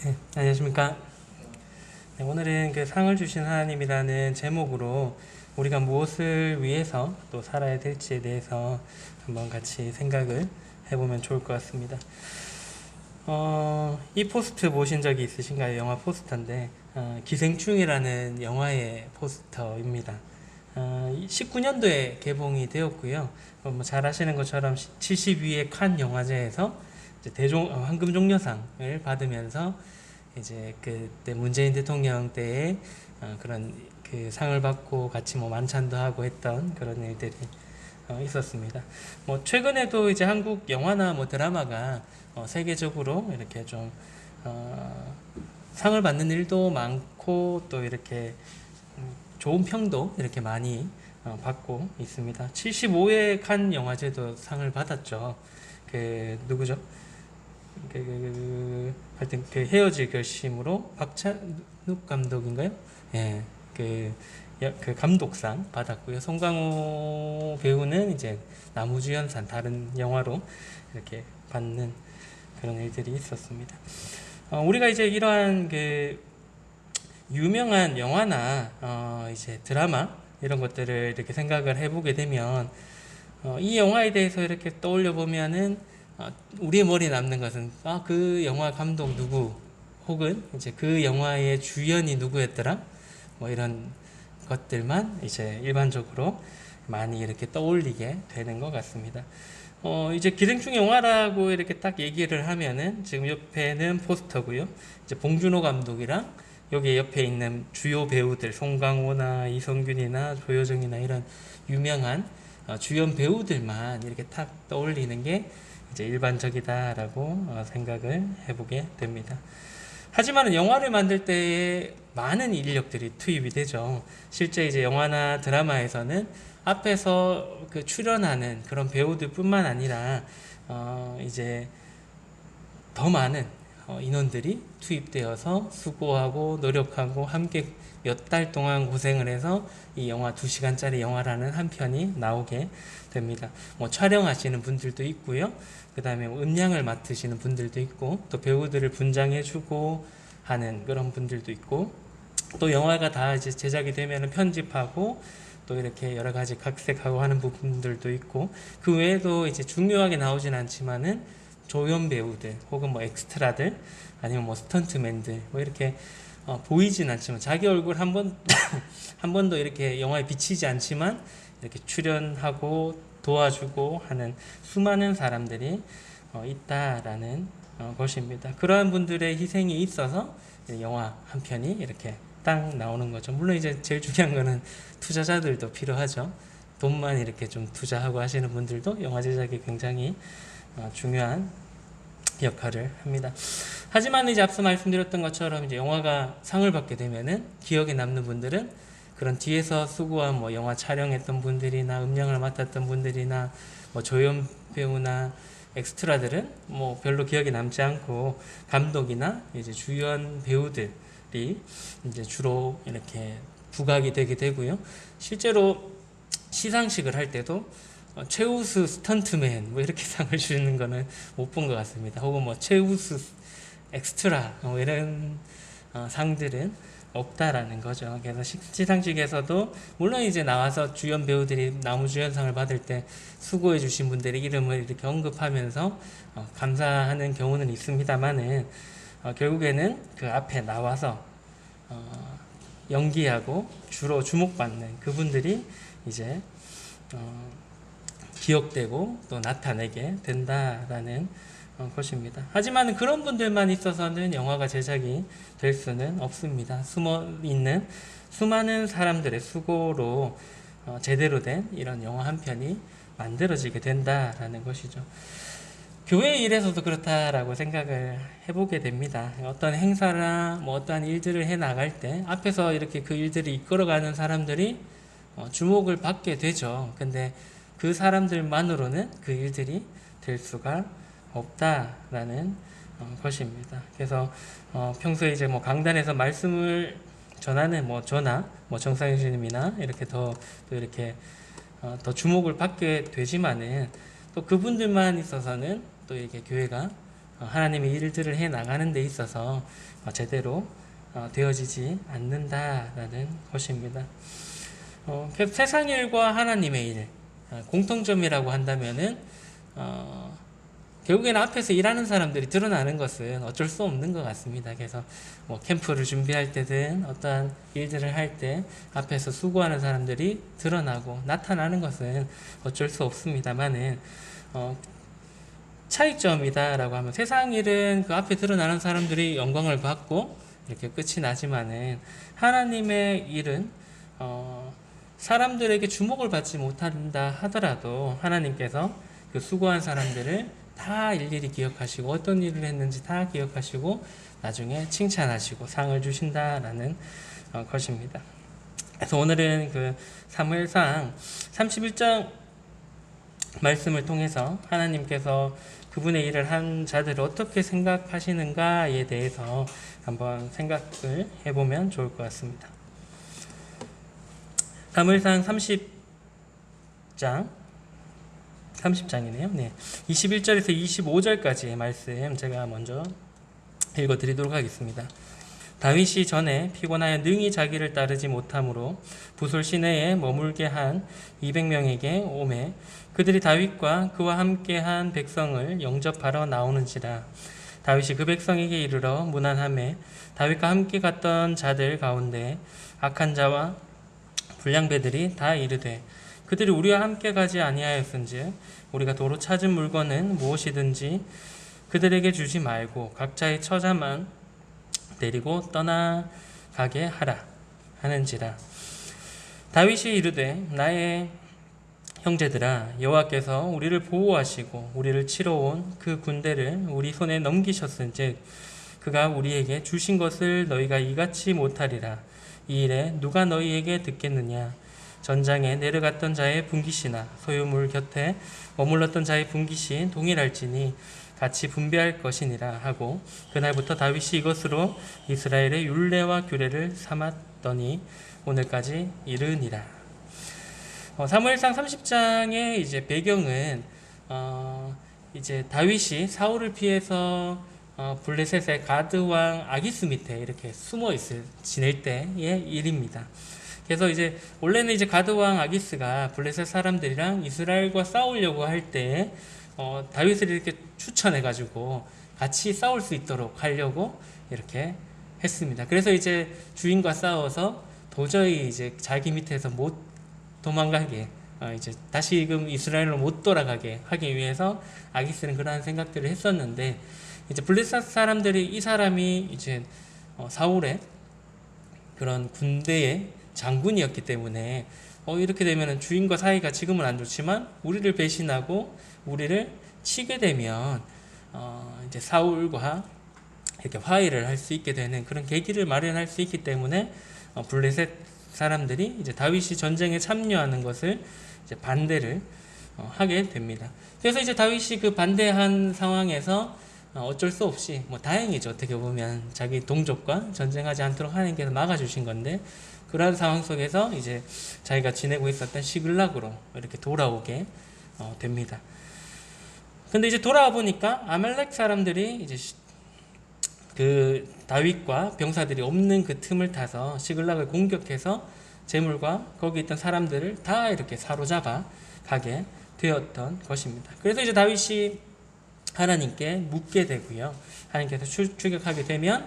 네, 안녕하십니까. 네, 오늘은 그 상을 주신 하나님이라는 제목으로 우리가 무엇을 위해서 또 살아야 될지에 대해서 한번 같이 생각을 해보면 좋을 것 같습니다. 이 포스터 보신 적이 있으신가요? 영화 포스터인데, 기생충이라는 영화의 포스터입니다. 19년도에 개봉이 되었고요. 뭐잘 아시는 것처럼 72회 칸 영화제에서 이제 황금종려상을 받으면서 이제 그때 문재인 대통령 때에 그런 그 상을 받고 같이 뭐 만찬도 하고 했던 그런 일들이 있었습니다. 뭐 최근에도 이제 한국 영화나 뭐 드라마가 세계적으로 이렇게 좀 상을 받는 일도 많고 또 이렇게 좋은 평도 이렇게 많이 받고 있습니다. 75회 칸 영화제도 상을 받았죠. 그 누구죠? 하여튼 그 헤어질 결심으로 박찬욱 감독인가요? 예, 그 감독상 받았고요. 송강호 배우는 이제 나무주연상 다른 영화로 이렇게 받는 그런 일들이 있었습니다. 우리가 이제 이러한 그 유명한 영화나 이제 드라마 이런 것들을 이렇게 생각을 해보게 되면 이 영화에 대해서 이렇게 떠올려 보면은 우리의 머리에 남는 것은 그 영화 감독 누구 혹은 이제 그 영화의 주연이 누구였더라 뭐 이런 것들만 이제 일반적으로 많이 이렇게 떠올리게 되는 것 같습니다. 이제 기생충 영화라고 이렇게 딱 얘기를 하면은 지금 옆에는 포스터고요. 이제 봉준호 감독이랑 여기 옆에 있는 주요 배우들 송강호나 이성균이나 조여정이나 이런 유명한 주연 배우들만 이렇게 탁 떠올리는 게 이제 일반적이다라고 생각을 해보게 됩니다. 하지만 영화를 만들 때에 많은 인력들이 투입이 되죠. 실제 이제 영화나 드라마에서는 앞에서 그 출연하는 그런 배우들뿐만 아니라 이제 더 많은 인원들이 투입되어서 수고하고 노력하고 함께 몇 달 동안 고생을 해서 이 영화 2시간짜리 영화라는 한 편이 나오게 됩니다. 뭐 촬영하시는 분들도 있고요. 그 다음에 음향을 맡으시는 분들도 있고 또 배우들을 분장해주고 하는 그런 분들도 있고 또 영화가 다 이제 제작이 되면 편집하고 또 이렇게 여러 가지 각색하고 하는 부분들도 있고 그 외에도 이제 중요하게 나오진 않지만은 조연 배우들 혹은 뭐 엑스트라들 아니면 뭐 스턴트맨들 뭐 이렇게 보이진 않지만 자기 얼굴 한 번도 이렇게 영화에 비치지 않지만 이렇게 출연하고 도와주고 하는 수많은 사람들이 있다라는 것입니다. 그러한 분들의 희생이 있어서 영화 한 편이 이렇게 딱 나오는 거죠. 물론 이제 제일 중요한 거는 투자자들도 필요하죠. 돈만 이렇게 좀 투자하고 하시는 분들도 영화 제작에 굉장히 중요한 역할을 합니다. 하지만 이제 앞서 말씀드렸던 것처럼 이제 영화가 상을 받게 되면은 기억에 남는 분들은 그런 뒤에서 수고한 뭐 영화 촬영했던 분들이나 음향을 맡았던 분들이나 뭐 조연 배우나 엑스트라들은 뭐 별로 기억에 남지 않고 감독이나 이제 주연 배우들이 이제 주로 이렇게 부각이 되게 되고요. 실제로 시상식을 할 때도 최우수 스턴트맨 뭐 이렇게 상을 주는 거는 못 본 것 같습니다. 혹은 뭐 최우수 엑스트라 뭐 이런 상들은 없다라는 거죠. 그래서 시상식에서도 물론 이제 나와서 주연 배우들이 나무주연상을 받을 때 수고해 주신 분들의 이름을 이렇게 언급하면서 감사하는 경우는 있습니다만은 결국에는 그 앞에 나와서 연기하고 주로 주목받는 그분들이 이제 기억되고 또 나타내게 된다라는 것입니다. 하지만 그런 분들만 있어서는 영화가 제작이 될 수는 없습니다. 숨어 있는 수많은 사람들의 수고로 제대로 된 이런 영화 한 편이 만들어지게 된다라는 것이죠. 교회 일에서도 그렇다라고 생각을 해보게 됩니다. 어떤 행사나 뭐 어떠한 일들을 해 나갈 때 앞에서 이렇게 그 일들을 이끌어가는 사람들이 주목을 받게 되죠. 근데 그 사람들만으로는 그 일들이 될 수가 없다라는 것입니다. 그래서 평소에 이제 뭐 강단에서 말씀을 전하는 뭐 저나 뭐 정상현 주님이나 이렇게 또 이렇게 더 주목을 받게 되지만은 또 그분들만 있어서는 또 이렇게 교회가 하나님의 일들을 해 나가는 데 있어서 제대로 되어지지 않는다라는 것입니다. 그래서 세상 일과 하나님의 일 공통점이라고 한다면은 결국에는 앞에서 일하는 사람들이 드러나는 것은 어쩔 수 없는 것 같습니다. 그래서 뭐 캠프를 준비할 때든 어떠한 일들을 할 때 앞에서 수고하는 사람들이 드러나고 나타나는 것은 어쩔 수 없습니다만은 차이점이다라고 하면 세상 일은 그 앞에 드러나는 사람들이 영광을 받고 이렇게 끝이 나지만은 하나님의 일은 사람들에게 주목을 받지 못한다 하더라도 하나님께서 그 수고한 사람들을 다 일일이 기억하시고 어떤 일을 했는지 다 기억하시고 나중에 칭찬하시고 상을 주신다라는 것입니다. 그래서 오늘은 그 사무엘상 31장 말씀을 통해서 하나님께서 그분의 일을 한 자들을 어떻게 생각하시는가에 대해서 한번 생각을 해보면 좋을 것 같습니다. 사무엘상 30장이네요. 네. 21절에서 25절까지의 말씀 제가 먼저 읽어드리도록 하겠습니다. 다윗이 전에 피곤하여 능히 자기를 따르지 못함으로 부솔 시내에 머물게 한 200명에게 오매 그들이 다윗과 그와 함께한 백성을 영접하러 나오는지라. 다윗이 그 백성에게 이르러 문안하매 다윗과 함께 갔던 자들 가운데 악한 자와 불량배들이 다 이르되 그들이 우리와 함께 가지 아니하였은즉 우리가 도로 찾은 물건은 무엇이든지 그들에게 주지 말고 각자의 처자만 데리고 떠나가게 하라 하는지라. 다윗이 이르되 나의 형제들아 여호와께서 우리를 보호하시고 우리를 치러 온 그 군대를 우리 손에 넘기셨은즉 그가 우리에게 주신 것을 너희가 이같이 못하리라. 이 일에 누가 너희에게 듣겠느냐. 전장에 내려갔던 자의 분깃이나 소유물 곁에 머물렀던 자의 분깃이 동일할지니 같이 분배할 것이니라 하고 그날부터 다윗이 이것으로 이스라엘의 율례와 규례를 삼았더니 오늘까지 이르니라. 사무엘상 30장의 이제 배경은 이제 다윗이 사울을 피해서 블레셋의 가드 왕 아기스 밑에 이렇게 숨어 지낼 때의 일입니다. 그래서 이제 원래는 이제 가드 왕 아기스가 블레셋 사람들이랑 이스라엘과 싸우려고 할 때 다윗을 이렇게 추천해 가지고 같이 싸울 수 있도록 하려고 이렇게 했습니다. 그래서 이제 주인과 싸워서 도저히 이제 자기 밑에서 못 도망가게 이제 다시금 이스라엘로 못 돌아가게 하기 위해서 아기스는 그러한 생각들을 했었는데 이제 블레셋 사람들이 이 사람이 이제 사울의 그런 군대의 장군이었기 때문에 이렇게 되면 주인과 사이가 지금은 안 좋지만 우리를 배신하고 우리를 치게 되면 이제 사울과 이렇게 화해를 할 수 있게 되는 그런 계기를 마련할 수 있기 때문에 블레셋 사람들이 이제 다윗이 전쟁에 참여하는 것을 이제 반대를 하게 됩니다. 그래서 이제 다윗이 그 반대한 상황에서 어쩔 수 없이 다행이죠. 어떻게 보면 자기 동족과 전쟁하지 않도록 하나님께서 막아주신 건데 그러한 상황 속에서 이제 자기가 지내고 있었던 시글락으로 이렇게 돌아오게 됩니다. 근데 이제 돌아와 보니까 아말렉 사람들이 이제 그 다윗과 병사들이 없는 그 틈을 타서 시글락을 공격해서 재물과 거기 있던 사람들을 다 이렇게 사로잡아 가게 되었던 것입니다. 그래서 이제 다윗이 하나님께 묻게 되고요. 하나님께서 추격하게 되면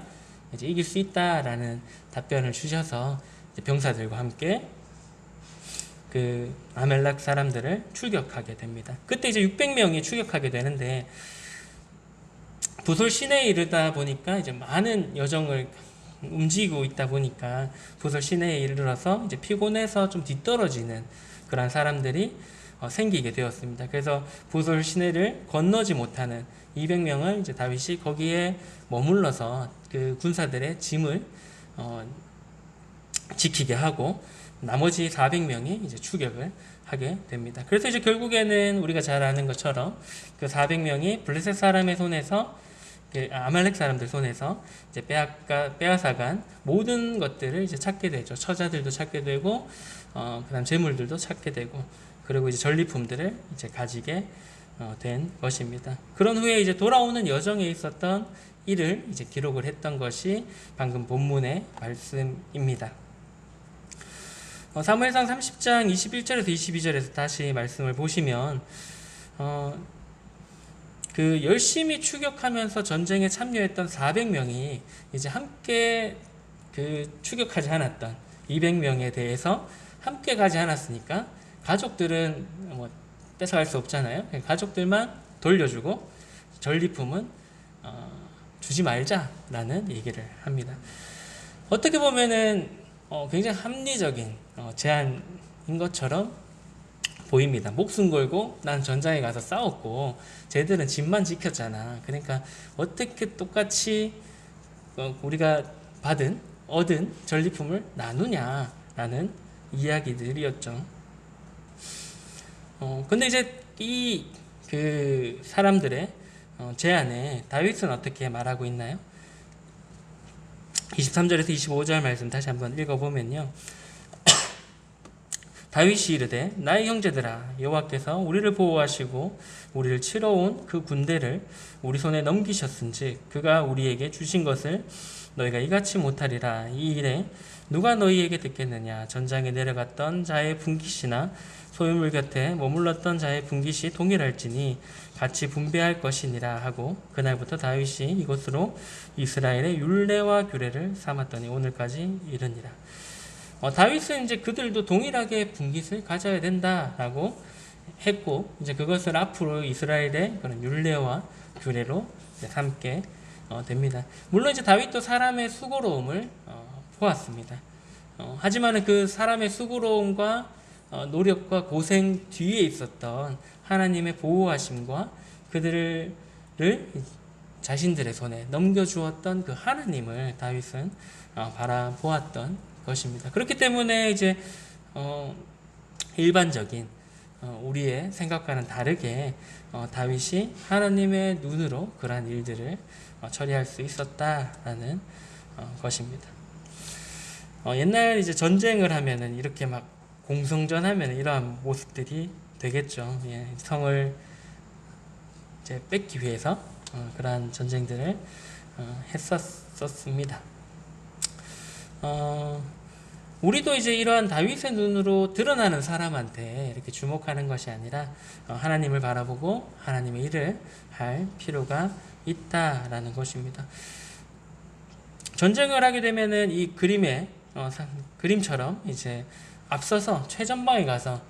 이제 이길 수 있다라는 답변을 주셔서 병사들과 함께 그 아멜렉 사람들을 추격하게 됩니다. 그때 이제 600명이 추격하게 되는데 부솔 시내에 이르다 보니까 이제 많은 여정을 움직이고 있다 보니까 부솔 시내에 이르러서 이제 피곤해서 좀 뒤떨어지는 그런 사람들이 생기게 되었습니다. 그래서 부솔 시내를 건너지 못하는 200명을 이제 다윗이 거기에 머물러서 그 군사들의 짐을 지키게 하고 나머지 400명이 이제 추격을 하게 됩니다. 그래서 이제 결국에는 우리가 잘 아는 것처럼 그 400명이 블레셋 사람의 손에서 아말렉 사람들 손에서 이제 빼앗아간 모든 것들을 이제 찾게 되죠. 처자들도 찾게 되고, 그다음 재물들도 찾게 되고, 그리고 이제 전리품들을 이제 가지게 된 것입니다. 그런 후에 이제 돌아오는 여정에 있었던 일을 이제 기록을 했던 것이 방금 본문의 말씀입니다. 사무엘상 30장 21절에서 22절에서 다시 말씀을 보시면 그 열심히 추격하면서 전쟁에 참여했던 400명이 이제 함께 그 추격하지 않았던 200명에 대해서 함께 가지 않았으니까 가족들은 뭐 뺏어갈 수 없잖아요. 가족들만 돌려주고 전리품은 주지 말자라는 얘기를 합니다. 어떻게 보면은 굉장히 합리적인 제안인 것처럼 보입니다. 목숨 걸고 난 전장에 가서 싸웠고 쟤들은 집만 지켰잖아. 그러니까 어떻게 똑같이 우리가 얻은 전리품을 나누냐라는 이야기들이었죠. 근데 이제 그 사람들의 제안에 다윗은 어떻게 말하고 있나요? 23절에서 25절 말씀 다시 한번 읽어보면요. 다윗이 이르되 나의 형제들아 여호와께서 우리를 보호하시고 우리를 치러 온 그 군대를 우리 손에 넘기셨은즉 그가 우리에게 주신 것을 너희가 이같이 못하리라. 이 일에 누가 너희에게 듣겠느냐. 전장에 내려갔던 자의 분깃이나 소유물 곁에 머물렀던 자의 분깃이 동일할지니 같이 분배할 것이니라 하고 그날부터 다윗이 이곳으로 이스라엘의 율례와 규례를 삼았더니 오늘까지 이르니라. 다윗은 이제 그들도 동일하게 분깃을 가져야 된다라고 했고 이제 그것을 앞으로 이스라엘의 그런 율례와 규례로 삼게 됩니다. 물론 이제 다윗도 사람의 수고로움을 보았습니다. 하지만은 그 사람의 수고로움과 노력과 고생 뒤에 있었던 하나님의 보호하심과 그들을 자신들의 손에 넘겨주었던 그 하나님을 다윗은 바라보았던 것입니다. 그렇기 때문에 이제 일반적인 우리의 생각과는 다르게 다윗이 하나님의 눈으로 그러한 일들을 처리할 수 있었다라는 것입니다. 옛날 이제 전쟁을 하면은 이렇게 막 공성전하면 이러한 모습들이 되겠죠. 예, 성을 이제 뺏기 위해서 그러한 전쟁들을 했었습니다. 우리도 이제 이러한 다윗의 눈으로 드러나는 사람한테 이렇게 주목하는 것이 아니라 하나님을 바라보고 하나님의 일을 할 필요가 있다라는 것입니다. 전쟁을 하게 되면은 이 그림처럼 이제 앞서서 최전방에 가서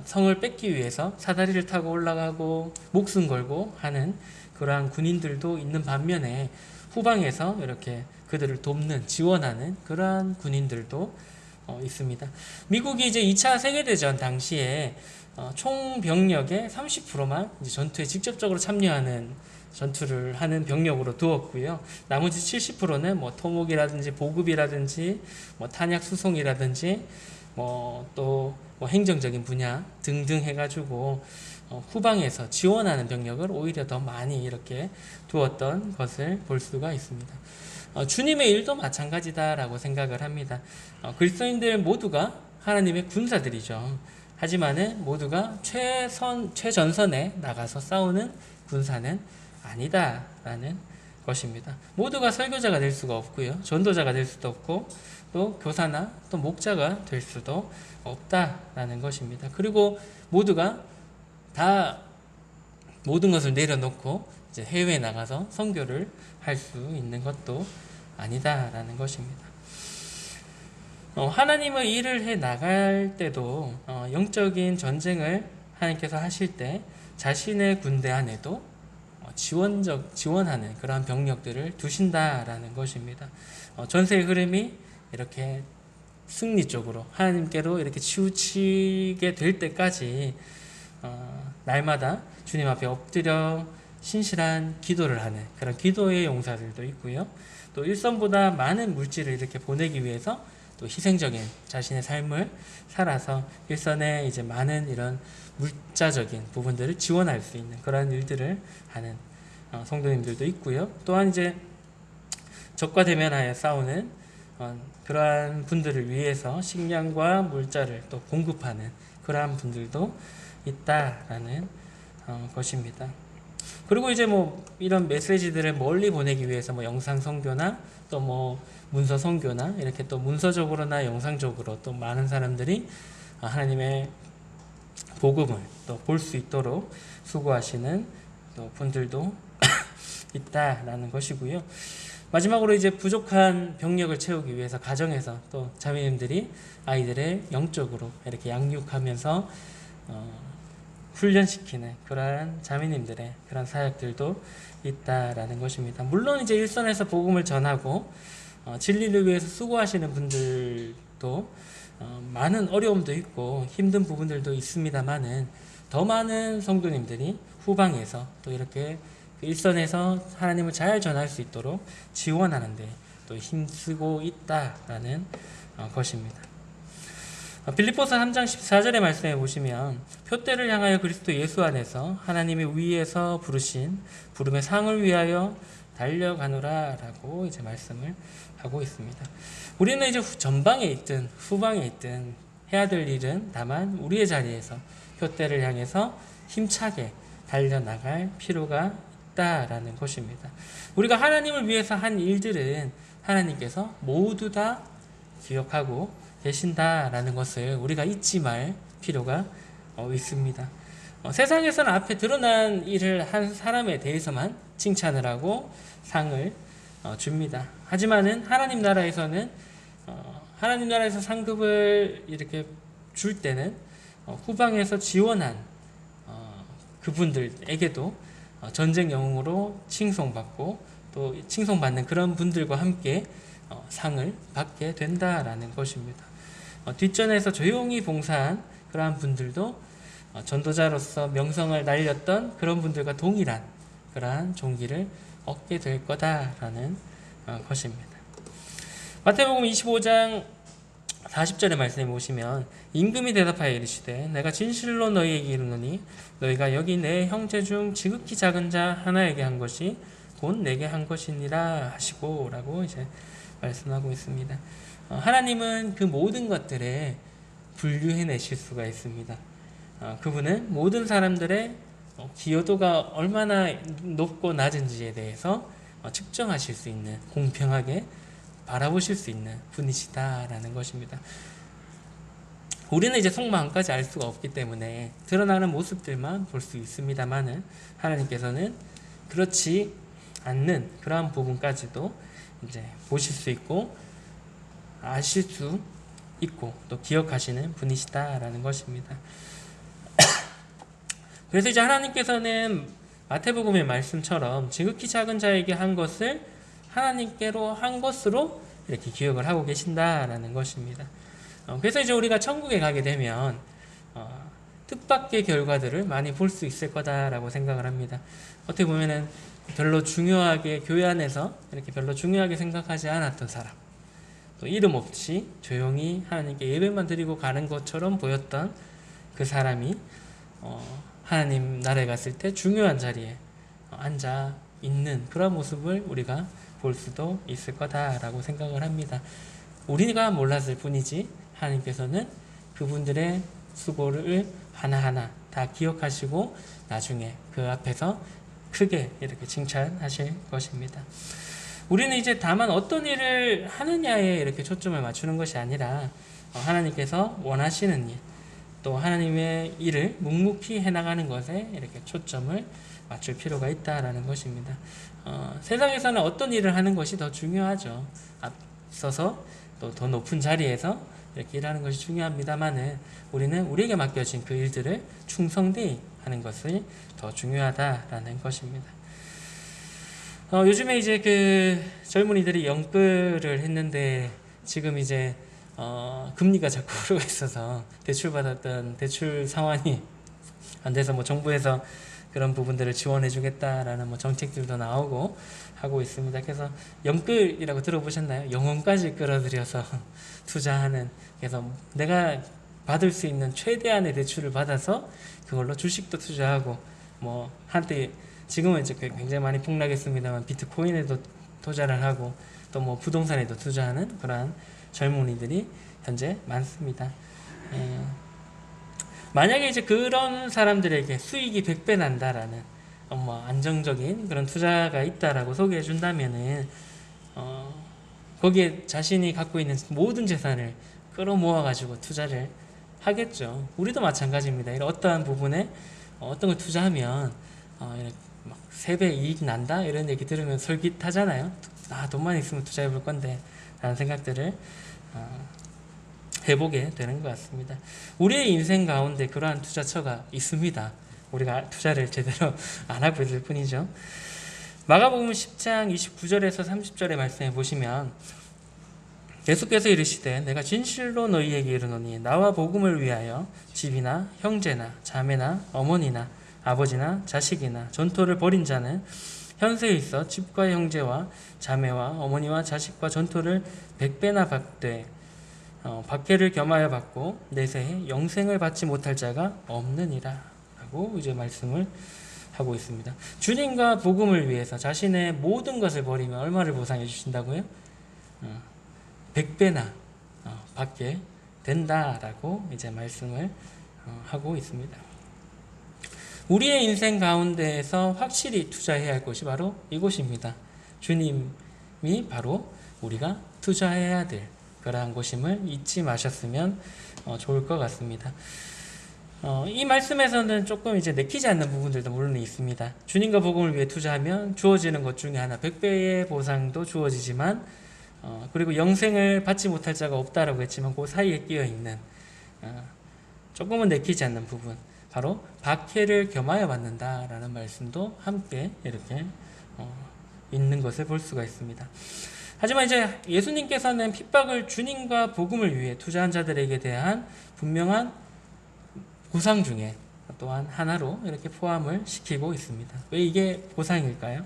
성을 뺏기 위해서 사다리를 타고 올라가고 목숨 걸고 하는 그러한 군인들도 있는 반면에 후방에서 이렇게 그들을 돕는 지원하는 그러한 군인들도 있습니다. 미국이 이제 2차 세계대전 당시에 총 병력의 30%만 이제 전투에 직접적으로 참여하는 전투를 하는 병력으로 두었고요. 나머지 70%는 뭐 토목이라든지 보급이라든지 뭐 탄약 수송이라든지 또 행정적인 분야 등등 해가지고 후방에서 지원하는 병력을 오히려 더 많이 이렇게 두었던 것을 볼 수가 있습니다. 주님의 일도 마찬가지다라고 생각을 합니다. 그리스도인들 모두가 하나님의 군사들이죠. 하지만은 모두가 최전선에 나가서 싸우는 군사는 아니다라는 것입니다. 모두가 설교자가 될 수가 없고요. 전도자가 될 수도 없고 또 교사나 또 목자가 될 수도 없다라는 것입니다. 그리고 모두가 다 모든 것을 내려놓고 이제 해외에 나가서 선교를 할 수 있는 것도 아니다라는 것입니다. 하나님의 일을 해 나갈 때도 영적인 전쟁을 하나님께서 하실 때 자신의 군대 안에도 지원하는 그러한 병력들을 두신다라는 것입니다. 전세의 흐름이 이렇게 승리 쪽으로 하나님께로 이렇게 치우치게 될 때까지 날마다 주님 앞에 엎드려 신실한 기도를 하는 그런 기도의 용사들도 있고요. 또 일선보다 많은 물질을 이렇게 보내기 위해서 또 희생적인 자신의 삶을 살아서 일선에 이제 많은 이런 물자적인 부분들을 지원할 수 있는 그런 일들을 하는 성도님들도 있고요. 또한 이제 적과 대면하여 싸우는 그러한 분들을 위해서 식량과 물자를 또 공급하는 그러한 분들도 있다라는 것입니다. 그리고 이제 뭐 이런 메시지들을 멀리 보내기 위해서 뭐 영상 선교나 또 뭐 문서 선교나 이렇게 또 문서적으로나 영상적으로 또 많은 사람들이 하나님의 복음을 또 볼 수 있도록 수고하시는 또 분들도 있다라는 것이고요. 마지막으로 이제 부족한 병력을 채우기 위해서 가정에서 또 자매님들이 아이들의 영적으로 이렇게 양육하면서 훈련시키는 그러한 자매님들의 그런 사역들도 있다라는 것입니다. 물론 이제 일선에서 복음을 전하고 진리를 위해서 수고하시는 분들도 많은 어려움도 있고 힘든 부분들도 있습니다만은 더 많은 성도님들이 후방에서 또 이렇게 일선에서 하나님을 잘 전할 수 있도록 지원하는데 또 힘쓰고 있다라는 것입니다. 빌립보서 3장 14절의 말씀에 보시면 표대를 향하여 그리스도 예수 안에서 하나님의 위에서 부르신 부름의 상을 위하여 달려가노라 라고 이제 말씀을 하고 있습니다. 우리는 이제 전방에 있든 후방에 있든 해야 될 일은 다만 우리의 자리에서 표대를 향해서 힘차게 달려나갈 필요가 있다라는 것입니다. 우리가 하나님을 위해서 한 일들은 하나님께서 모두 다 기억하고 계신다라는 것을 우리가 잊지 말 필요가 있습니다. 세상에서는 앞에 드러난 일을 한 사람에 대해서만 칭찬을 하고 상을 줍니다. 하지만은 하나님 나라에서는 하나님 나라에서 상급을 이렇게 줄 때는 후방에서 지원한 그분들에게도 전쟁 영웅으로 칭송받고 또 칭송받는 그런 분들과 함께 상을 받게 된다라는 것입니다. 뒷전에서 조용히 봉사한 그러한 분들도 전도자로서 명성을 날렸던 그런 분들과 동일한 그러한 종기를 얻게 될 거다라는 것입니다. 마태복음 25장 40절의 말씀에 보시면 임금이 대답하여 이르시되 내가 진실로 너희에게 이르노니 너희가 여기 내 형제 중 지극히 작은 자 하나에게 한 것이 곧 내게 한 것이니라 하시고 라고 이제 말씀하고 있습니다. 하나님은 그 모든 것들에 분류해내실 수가 있습니다. 그분은 모든 사람들의 기여도가 얼마나 높고 낮은지에 대해서 측정하실 수 있는, 공평하게 바라보실 수 있는 분이시다라는 것입니다. 우리는 이제 속마음까지 알 수가 없기 때문에 드러나는 모습들만 볼 수 있습니다만은 하나님께서는 그렇지 않는 그러한 부분까지도 이제 보실 수 있고 아실 수 있고 또 기억하시는 분이시다라는 것입니다. 그래서 이제 하나님께서는 마태복음의 말씀처럼 지극히 작은 자에게 한 것을 하나님께로 한 것으로 이렇게 기억을 하고 계신다라는 것입니다. 그래서 이제 우리가 천국에 가게 되면 뜻밖의 결과들을 많이 볼 수 있을 거다라고 생각을 합니다. 어떻게 보면은 별로 중요하게 교회 안에서 이렇게 별로 중요하게 생각하지 않았던 사람, 또 이름 없이 조용히 하나님께 예배만 드리고 가는 것처럼 보였던 그 사람이 하나님 나라에 갔을 때 중요한 자리에 앉아 있는 그런 모습을 우리가 볼 수도 있을 거다라고 생각을 합니다. 우리가 몰랐을 뿐이지 하나님께서는 그분들의 수고를 하나하나 다 기억하시고 나중에 그 앞에서 크게 이렇게 칭찬하실 것입니다. 우리는 이제 다만 어떤 일을 하느냐에 이렇게 초점을 맞추는 것이 아니라 하나님께서 원하시는 일, 또 하나님의 일을 묵묵히 해나가는 것에 이렇게 초점을 맞출 필요가 있다라는 것입니다. 세상에서는 어떤 일을 하는 것이 더 중요하죠. 앞서서 또 더 높은 자리에서 이렇게 일하는 것이 중요합니다만은 우리는 우리에게 맡겨진 그 일들을 충성되이 하는 것이 더 중요하다라는 것입니다. 요즘에 이제 그 젊은이들이 영끌을 했는데 지금 이제 금리가 자꾸 오르고 있어서 대출 받았던 대출 상환이 안 돼서 뭐 정부에서 그런 부분들을 지원해 주겠다라는 뭐 정책들도 나오고 하고 있습니다. 그래서 영끌이라고 들어보셨나요? 영혼까지 끌어들여서 투자하는, 그래서 내가 받을 수 있는 최대한의 대출을 받아서 그걸로 주식도 투자하고 뭐 한때 지금은 이제 굉장히 많이 폭락했습니다만 비트코인에도 투자를 하고 또 뭐 부동산에도 투자하는 그러한 젊은이들이 현재 많습니다. 만약에 이제 그런 사람들에게 수익이 100배 난다라는 안정적인 그런 투자가 있다라고 소개해 준다면은 거기에 자신이 갖고 있는 모든 재산을 끌어모아 가지고 투자를 하겠죠. 우리도 마찬가지입니다. 이런 어떠한 부분에 어떤 걸 투자하면 이렇게 막 3배 이익 난다 이런 얘기 들으면 솔깃하잖아요. 돈만 있으면 투자해 볼 건데 라는 생각들을 해보게 되는 것 같습니다. 우리의 인생 가운데 그러한 투자처가 있습니다. 우리가 투자를 제대로 안 하고 있을 뿐이죠. 마가복음 10장 29절에서 30절의 말씀에 보시면 예수께서 이르시되 내가 진실로 너희에게 이르노니 나와 복음을 위하여 집이나 형제나 자매나 어머니나 아버지나 자식이나 전토를 벌인 자는 현세에 있어 집과 형제와 자매와 어머니와 자식과 전토를 100배나 받되 박해를 겸하여 받고 내세에 영생을 받지 못할 자가 없느니라 라고 이제 말씀을 하고 있습니다. 주님과 복음을 위해서 자신의 모든 것을 버리면 얼마를 보상해 주신다고요? 100배나 받게 된다라고 이제 말씀을 하고 있습니다. 우리의 인생 가운데에서 확실히 투자해야 할 것이 바로 이곳입니다. 주님이 바로 우리가 투자해야 될 그러한 것임을 잊지 마셨으면 좋을 것 같습니다. 이 말씀에서는 조금 이제 내키지 않는 부분들도 물론 있습니다. 주님과 복음을 위해 투자하면 주어지는 것 중에 하나 100배의 보상도 주어지지만 그리고 영생을 받지 못할 자가 없다라고 했지만 그 사이에 끼어 있는 조금은 내키지 않는 부분, 바로 박해를 겸하여 받는다라는 말씀도 함께 이렇게 있는 것을 볼 수가 있습니다. 하지만 이제 예수님께서는 핍박을 주님과 복음을 위해 투자한 자들에게 대한 분명한 보상 중에 또한 하나로 이렇게 포함을 시키고 있습니다. 왜 이게 보상일까요?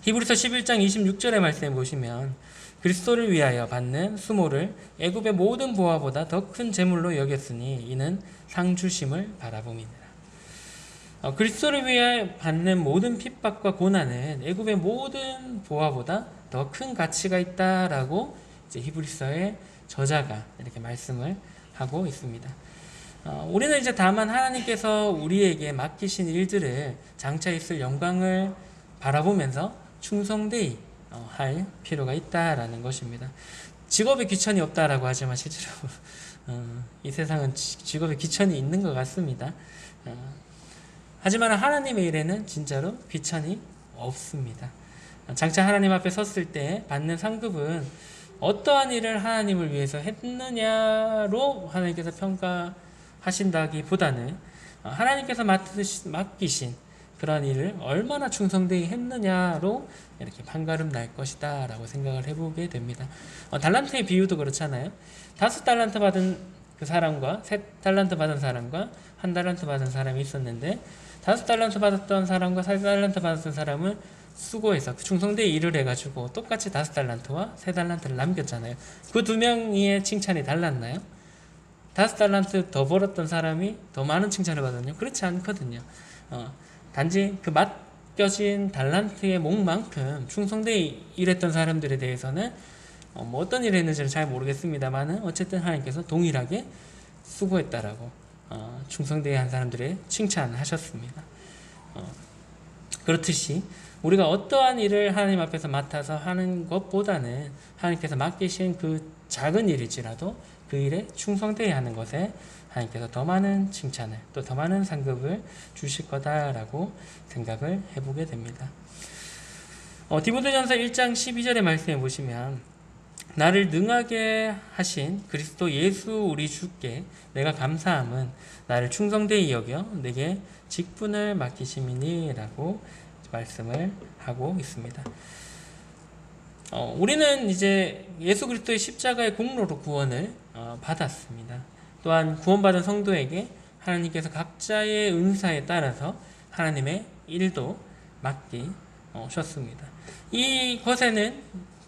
히브리서 11장 26절의 말씀에 보시면 그리스도를 위하여 받는 수모를 애굽의 모든 보화보다 더 큰 재물로 여겼으니 이는 상 주심을 바라봄이니라. 그리스도를 위하여 받는 모든 핍박과 고난은 애굽의 모든 보화보다 더 큰 가치가 있다라고 이제 히브리서의 저자가 이렇게 말씀을 하고 있습니다. 우리는 이제 다만 하나님께서 우리에게 맡기신 일들을 장차 있을 영광을 바라보면서 충성되이 할 필요가 있다라는 것입니다. 직업에 귀천이 없다라고 하지만 실제로 이 세상은 직업에 귀천이 있는 것 같습니다. 하지만 하나님의 일에는 진짜로 귀천이 없습니다. 장차 하나님 앞에 섰을 때 받는 상급은 어떠한 일을 하나님을 위해서 했느냐로 하나님께서 평가하신다기보다는 하나님께서 맡기신 그런 일을 얼마나 충성되이 했느냐로 이렇게 판가름 날 것이다 라고 생각을 해보게 됩니다. 달란트의 비유도 그렇잖아요. 5달란트 받은 그 사람과 3달란트 받은 사람과 1달란트 받은 사람이 있었는데 5달란트 받았던 사람과 4달란트 받았던 사람은 수고해서 충성되이 일을 해가지고 똑같이 5달란트와 3달란트를 남겼잖아요. 그 두 명의 칭찬이 달랐나요? 5달란트 더 벌었던 사람이 더 많은 칭찬을 받았나요? 그렇지 않거든요. 단지 그 맡겨진 달란트의 몫만큼 충성되이 일했던 사람들에 대해서는 어떤 일을 했는지는 잘 모르겠습니다만은 어쨌든 하나님께서 동일하게 수고했다라고 충성되이 한 사람들의 칭찬하셨습니다. 그렇듯이 우리가 어떠한 일을 하나님 앞에서 맡아서 하는 것보다는 하나님께서 맡기신 그 작은 일일지라도 그 일에 충성되이 하는 것에 하나님께서 더 많은 칭찬을 또 더 많은 상급을 주실 거다라고 생각을 해보게 됩니다. 디모데전서 1장 12절의 말씀에 보시면 나를 능하게 하신 그리스도 예수 우리 주께 내가 감사함은 나를 충성되이 여겨 내게 직분을 맡기심이니 라고 말씀을 하고 있습니다. 우리는 이제 예수 그리스도의 십자가의 공로로 구원을 받았습니다. 또한 구원받은 성도에게 하나님께서 각자의 은사에 따라서 하나님의 일도 맡기셨습니다. 이것에는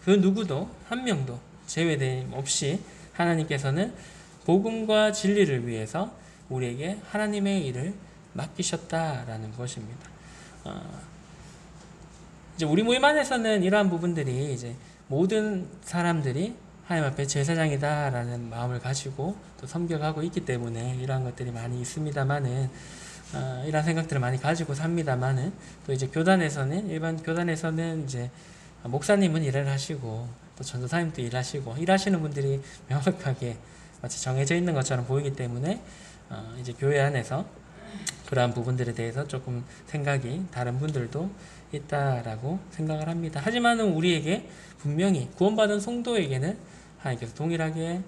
그 누구도 한 명도 제외됨 없이 하나님께서는 복음과 진리를 위해서 우리에게 하나님의 일을 맡기셨다라는 것입니다. 이제 우리 모임 안에서는 이러한 부분들이 이제 모든 사람들이 하나님 앞에 제사장이다라는 마음을 가지고 또 섬겨가고 있기 때문에 이러한 것들이 많이 있습니다만은 이런 생각들을 많이 가지고 삽니다만은 또 이제 교단에서는 일반 교단에서는 이제 목사님은 일을 하시고 또 전도사님도 일하시고 일하시는 분들이 명확하게 마치 정해져 있는 것처럼 보이기 때문에 이제 교회 안에서 그러한 부분들에 대해서 조금 생각이 다른 분들도 있다라고 생각을 합니다. 하지만은 우리에게 분명히 구원받은 성도에게는 하나님께서 동일하게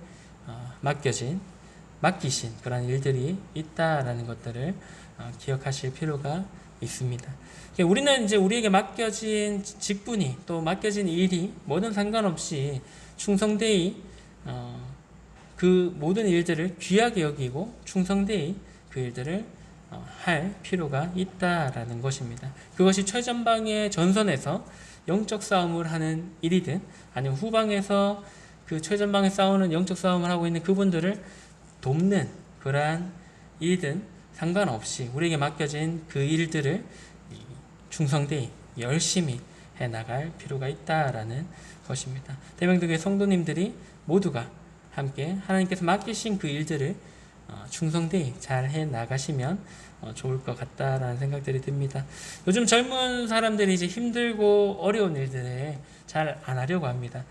맡기신 그런 일들이 있다라는 것들을 기억하실 필요가 있습니다. 우리는 이제 우리에게 맡겨진 직분이 또 맡겨진 일이 뭐든 상관없이 충성되이 그 모든 일들을 귀하게 여기고 충성되이 그 일들을 할 필요가 있다라는 것입니다. 그것이 최전방의 전선에서 영적 싸움을 하는 일이든 아니면 후방에서 그 최전방에 싸우는 영적 싸움을 하고 있는 그분들을 돕는 그러한 일이든 상관없이 우리에게 맡겨진 그 일들을 충성되이 열심히 해나갈 필요가 있다라는 것입니다. 대명동의 성도님들이 모두가 함께 하나님께서 맡기신 그 일들을 충성되이 잘 해나가시면 좋을 것 같다라는 생각들이 듭니다. 요즘 젊은 사람들이 이제 힘들고 어려운 일들에 잘 안 하려고 합니다.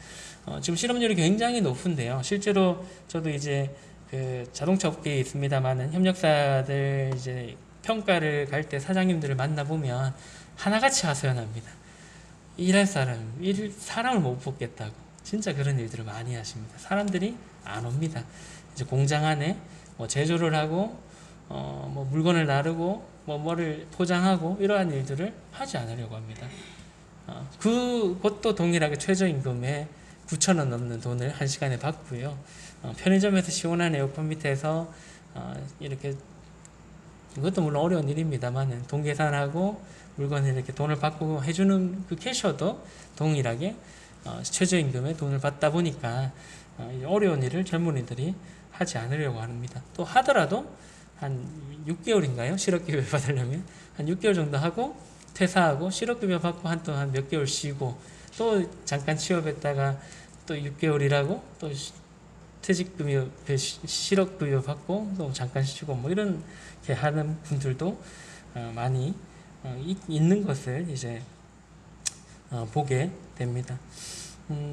지금 실업률이 굉장히 높은데요. 실제로 저도 이제 그 자동차 업계에 있습니다만은 협력사들 이제 평가를 갈 때 사장님들을 만나보면 하나같이 하소연합니다. 일할 사람을 못 뽑겠다고. 진짜 그런 일들을 많이 하십니다. 사람들이 안 옵니다. 이제 공장 안에 뭐 제조를 하고, 뭐 물건을 나르고, 뭐를 포장하고, 이러한 일들을 하지 않으려고 합니다. 그것도 동일하게 최저임금에 9,000원 넘는 돈을 1시간에 받고요. 편의점에서 시원한 에어컨 밑에서 이렇게 이것도 물론 어려운 일입니다만 돈 계산하고 물건을 이렇게 돈을 받고 해주는 그 캐셔도 동일하게 최저임금에 돈을 받다 보니까 어려운 일을 젊은이들이 하지 않으려고 합니다. 또 하더라도 한 6개월인가요? 실업급여 받으려면 한 6개월 정도 하고 퇴사하고 실업급여 받고 한 몇 개월 쉬고 또 잠깐 취업했다가 또 6개월 일하고 또 퇴직급여, 실업급여 받고 또 잠깐 쉬고 뭐 이렇게 하는 분들도 많이 있는 것을 이제 보게 됩니다.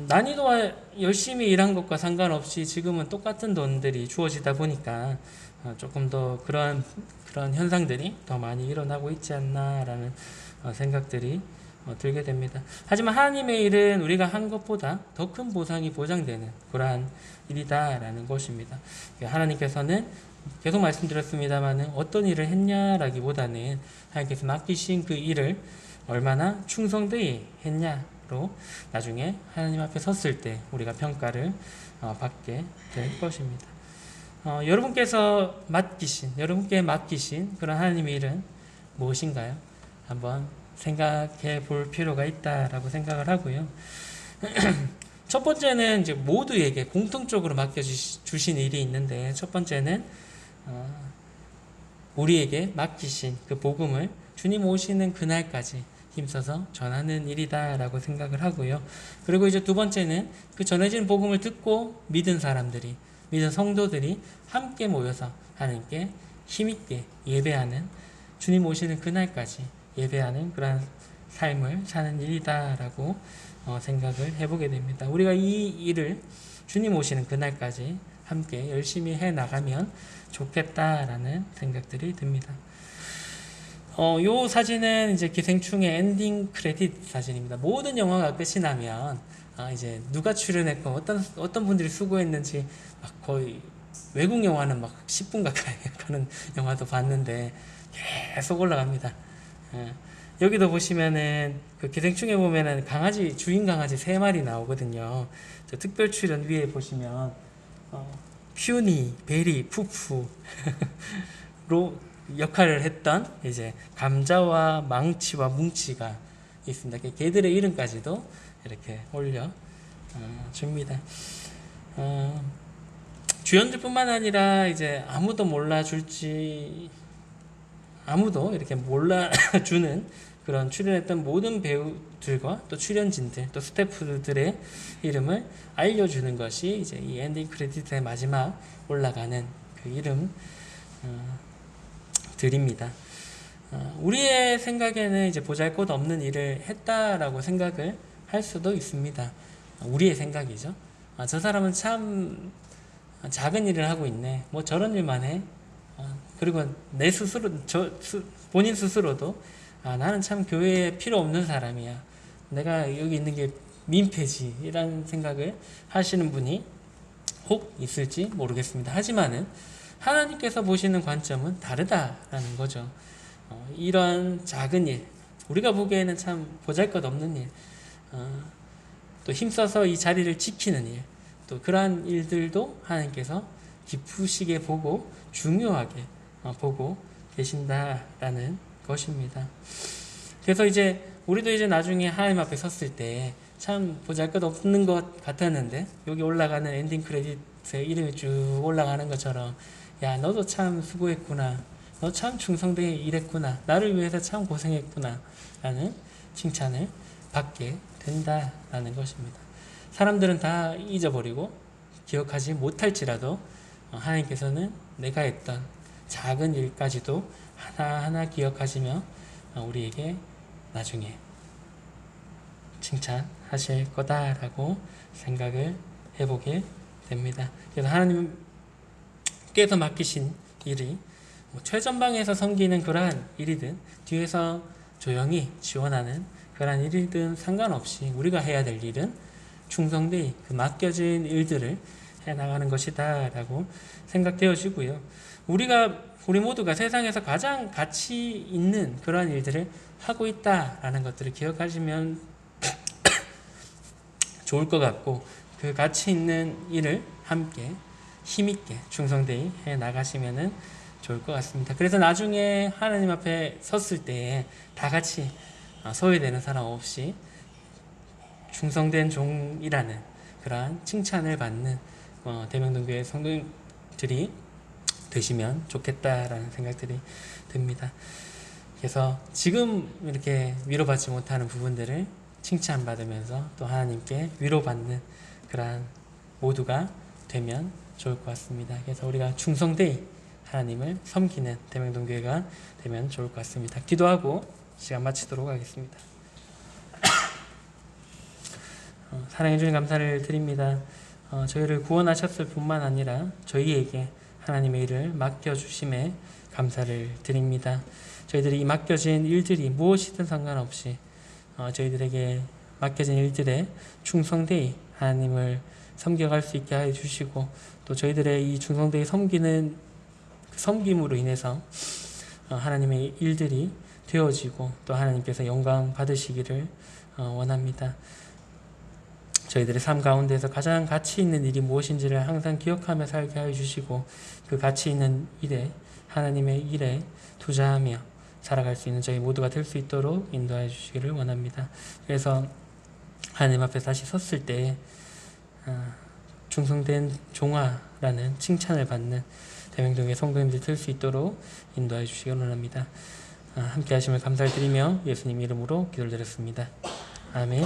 난이도와 열심히 일한 것과 상관없이 지금은 똑같은 돈들이 주어지다 보니까 조금 더 그런 현상들이 더 많이 일어나고 있지 않나라는 생각들이 들게 됩니다. 하지만 하나님의 일은 우리가 한 것보다 더 큰 보상이 보장되는 그러한 일이다라는 것입니다. 하나님께서는 계속 말씀드렸습니다만 어떤 일을 했냐라기보다는 하나님께서 맡기신 그 일을 얼마나 충성되이 했냐로 나중에 하나님 앞에 섰을 때 우리가 평가를 받게 될 것입니다. 여러분께 맡기신 그런 하나님의 일은 무엇인가요? 한번 생각해 볼 필요가 있다라고 생각을 하고요. 첫 번째는 이제 모두에게 공통적으로 맡겨주신 일이 있는데, 첫 번째는 우리에게 맡기신 그 복음을 주님 오시는 그날까지 힘써서 전하는 일이다라고 생각을 하고요. 그리고 이제 두 번째는 그 전해진 복음을 듣고 믿은 성도들이 함께 모여서 하나님께 힘있게 예배하는, 주님 오시는 그날까지 예배하는 그런 삶을 사는 일이다라고 생각을 해보게 됩니다. 우리가 이 일을 주님 오시는 그날까지 함께 열심히 해 나가면 좋겠다라는 생각들이 듭니다. 요 사진은 이제 기생충의 엔딩 크레딧 사진입니다. 모든 영화가 끝이 나면 이제 누가 출연했고 어떤 분들이 수고했는지 막 거의 외국 영화는 막 10분 가까이 가는 영화도 봤는데 계속 올라갑니다. 여기도 보시면은 그 기생충에 보면은 주인 강아지 3마리 나오거든요. 저 특별 출연 위에 보시면 퓨니, 베리, 푸푸로 역할을 했던 이제 감자와 망치와 뭉치가 있습니다. 걔들의 이름까지도 이렇게 올려 줍니다. 주연들뿐만 아니라 이제 아무도 이렇게 몰라주는 그런 출연했던 모든 배우들과 또 출연진들 또 스태프들의 이름을 알려주는 것이 이제 이 엔딩 크레딧의 마지막 올라가는 그 이름 들입니다. 우리의 생각에는 이제 보잘것없는 일을 했다라고 생각을 할 수도 있습니다. 우리의 생각이죠. 저 사람은 참 작은 일을 하고 있네. 뭐 저런 일만 해. 그리고 내 스스로, 본인 스스로도 나는 참 교회에 필요 없는 사람이야. 내가 여기 있는 게 민폐지. 이런 생각을 하시는 분이 혹 있을지 모르겠습니다. 하지만은 하나님께서 보시는 관점은 다르다라는 거죠. 이런 작은 일, 우리가 보기에는 참 보잘것없는 일, 또 힘써서 이 자리를 지키는 일, 또 그러한 일들도 하나님께서 기쁘시게 보고 중요하게 보고 계신다라는 것입니다. 그래서 이제 우리도 이제 나중에 하나님 앞에 섰을 때 참 보잘것없는 것 같았는데 여기 올라가는 엔딩 크레딧에 이름이 쭉 올라가는 것처럼 야 너도 참 수고했구나, 너 참 충성되게 일했구나, 나를 위해서 참 고생했구나 라는 칭찬을 받게 된다라는 것입니다. 사람들은 다 잊어버리고 기억하지 못할지라도 하나님께서는 내가 했던 작은 일까지도 하나하나 기억하시며 우리에게 나중에 칭찬하실 거다라고 생각을 해보게 됩니다. 그래서 하나님께서 맡기신 일이 최전방에서 섬기는 그러한 일이든 뒤에서 조용히 지원하는 그러한 일이든 상관없이 우리가 해야 될 일은 충성되이 그 맡겨진 일들을 해나가는 것이다 라고 생각되어지고요. 우리 모두가 세상에서 가장 가치 있는 그러한 일들을 하고 있다라는 것들을 기억하시면 좋을 것 같고, 그 가치 있는 일을 함께 힘있게 충성되이 해 나가시면 좋을 것 같습니다. 그래서 나중에 하나님 앞에 섰을 때 다 같이 소외되는 사람 없이 충성된 종이라는 그러한 칭찬을 받는 대명동교회 성도들이 되시면 좋겠다라는 생각들이 듭니다. 그래서 지금 이렇게 위로받지 못하는 부분들을 칭찬받으면서 또 하나님께 위로받는 그러한 모두가 되면 좋을 것 같습니다. 그래서 우리가 충성되이 하나님을 섬기는 대명동교회가 되면 좋을 것 같습니다. 기도하고 시간 마치도록 하겠습니다. 사랑해 주님 감사를 드립니다. 저희를 구원하셨을 뿐만 아니라 저희에게 하나님의 일을 맡겨주심에 감사를 드립니다. 저희들이 이 맡겨진 일들이 무엇이든 상관없이 저희들에게 맡겨진 일들에 충성되이 하나님을 섬겨갈 수 있게 해주시고, 또 저희들의 이 충성되이 섬기는 섬김으로 인해서 하나님의 일들이 되어지고 또 하나님께서 영광 받으시기를 원합니다. 저희들의 삶 가운데서 가장 가치 있는 일이 무엇인지를 항상 기억하며 살게 하여 주시고, 그 가치 있는 일에 하나님의 일에 투자하며 살아갈 수 있는 저희 모두가 될 수 있도록 인도하여 주시기를 원합니다. 그래서 하나님 앞에 다시 섰을 때 충성된 종아라는 칭찬을 받는 대명동의 성도님들 될 수 있도록 인도하여 주시기 원합니다. 함께 하심을 감사드리며 예수님 이름으로 기도를 드렸습니다. 아멘.